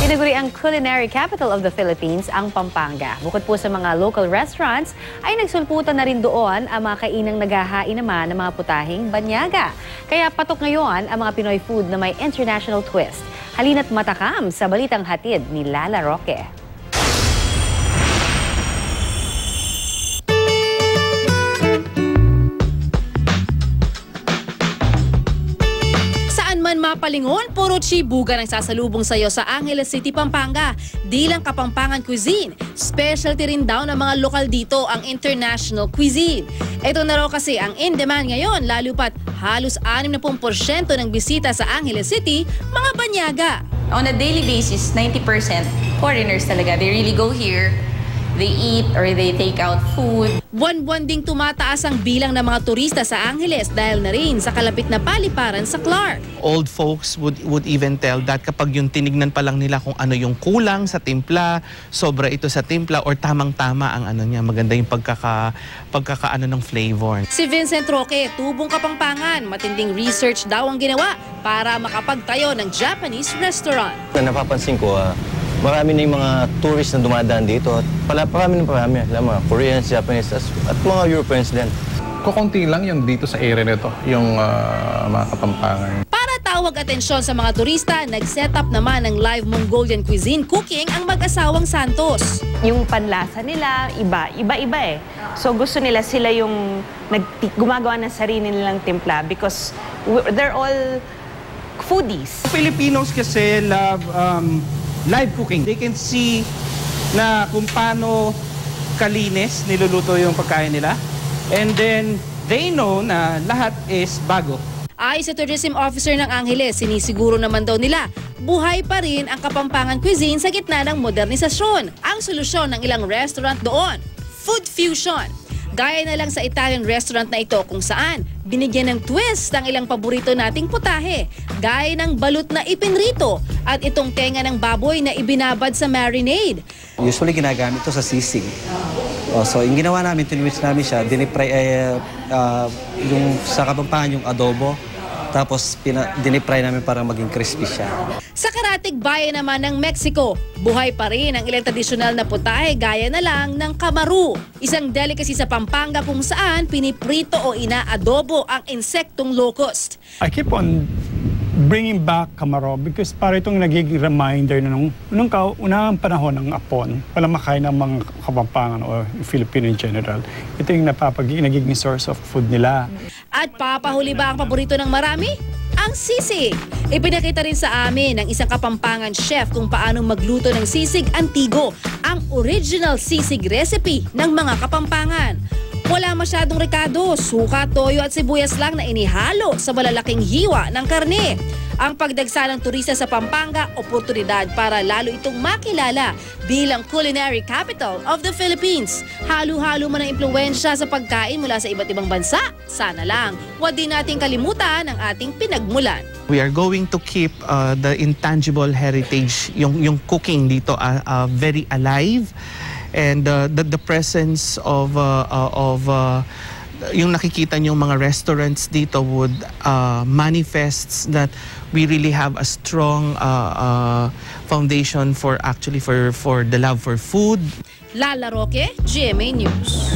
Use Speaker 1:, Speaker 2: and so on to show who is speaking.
Speaker 1: Tinaguri ang culinary capital of the Philippines ang Pampanga. Bukod po sa mga local restaurants, ay nagsulputan na rin doon ang mga kainang naghahain naman ng mga putahing banyaga. Kaya patok ngayon ang mga Pinoy food na may international twist. Halina't matakam sa balitang hatid ni Lala Roque.
Speaker 2: Man mapalingon, puro chibuga ang sasalubong sa'yo sa Angeles City, Pampanga. Di lang Kapampangan cuisine, specialty rin daw ng mga lokal dito ang international cuisine. Ito na raw kasi ang in-demand ngayon, lalo pat halos 60% ng bisita sa Angeles City, mga banyaga.
Speaker 3: On a daily basis, 90% foreigners talaga. They really go here, they eat or they take out food.
Speaker 2: Buwan-buwan ding tumataas ang bilang ng mga turista sa Angeles dahil na rin sa kalapit na paliparan sa Clark.
Speaker 4: Old folks would even tell that kapag yung tinignan pa lang nila kung ano yung kulang sa timpla, sobra ito sa timpla, or tamang-tama ang ano niya, maganda yung pagkakaano ng flavor.
Speaker 2: Si Vincent Roque, tubong Kapampangan, matinding research daw ang ginawa para makapagtayo ng Japanese restaurant.
Speaker 5: Napapansin ko, marami na yung mga tourists na dumadaan dito at marami, mga Koreans, Japanese at mga Europeans din.
Speaker 6: Kukunti lang yung dito sa area nito, yung mga Kapampangan.
Speaker 2: Para tawag atensyon sa mga turista, nag-set up naman ng live Mongolian cuisine cooking ang mag-asawang Santos.
Speaker 1: Yung panlasa nila, iba-iba eh. So gusto nila sila yung gumagawa ng sarili nilang timpla because they're all foodies.
Speaker 7: Filipinos kasi love live cooking. They can see na kung paano kalinis niluluto yung pagkain nila. And then they know na lahat is bago.
Speaker 2: Ay sa tourism officer ng Angeles, sinisiguro naman daw nila, buhay pa rin ang Kapampangan cuisine sa gitna ng modernisasyon. Ang solusyon ng ilang restaurant doon, food fusion. Gaya na lang sa Italian restaurant na ito kung saan binigyan ng twist ang ilang paborito nating putahe, gaya ng balut na ipinrito at itong tenga ng baboy na ibinabad sa marinade.
Speaker 8: Usually ginagamit ito sa sisig. So yung ginawa namin, tinwitch namin siya, dinipry yung sa Kapampangan yung adobo, tapos dinipry namin para maging crispy siya.
Speaker 2: Sa Karatig Bayan naman ng Mexico, buhay pa rin ang ilang tradisyonal na putahe gaya na lang ng kamaru. Isang delicacy sa Pampanga kung saan piniprito o inaadobo ang insektong locust.
Speaker 9: I keep on bringing back kamaro because para itong nagiging reminder na nung unang panahon ng Apon, walang makain ng mga Kapampangan o Filipino in general. Ito yung nagiging source of food nila.
Speaker 2: At papahuli ba ang paborito ng marami? Ang sisig. Ipinakita rin sa amin ng isang Kapampangan chef kung paano magluto ng sisig antigo, ang original sisig recipe ng mga Kapampangan. Wala masyadong rekado, suka, toyo at sibuyas lang na inihalo sa malalaking hiwa ng karne. Ang pagdagsa ng turista sa Pampanga, oportunidad para lalo itong makilala bilang culinary capital of the Philippines. Halo-halo man ang impluwensya sa pagkain mula sa iba't ibang bansa. Sana lang, huwag din nating kalimutan ang ating pinagmulan.
Speaker 4: We are going to keep the intangible heritage, yung cooking dito very alive. And the presence of yung nakikita niyong mga restaurants dito would manifests that we really have a strong foundation for the love for food.
Speaker 2: Lala Roque, GMA News.